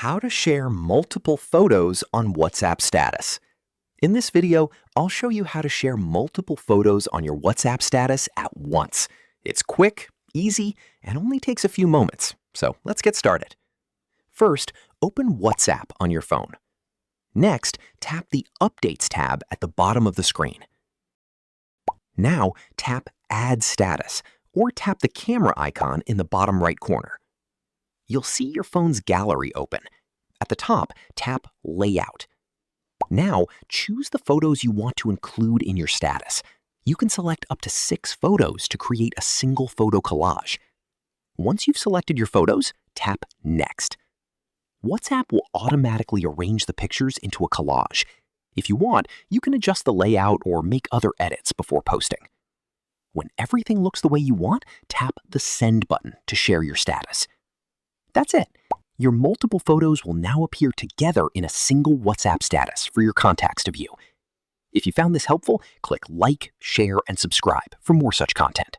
How to share multiple photos on WhatsApp status. In this video, I'll show you how to share multiple photos on your WhatsApp status at once. It's quick, easy, and only takes a few moments. So let's get started. First, open WhatsApp on your phone. Next, tap the Updates tab at the bottom of the screen. Now, tap Add Status, or tap the camera icon in the bottom right corner. You'll see your phone's gallery open. At the top, tap Layout. Now, choose the photos you want to include in your status. You can select up to 6 photos to create a single photo collage. Once you've selected your photos, tap Next. WhatsApp will automatically arrange the pictures into a collage. If you want, you can adjust the layout or make other edits before posting. When everything looks the way you want, tap the Send button to share your status. That's it. Your multiple photos will now appear together in a single WhatsApp status for your contacts to view. If you found this helpful, click like, share, and subscribe for more such content.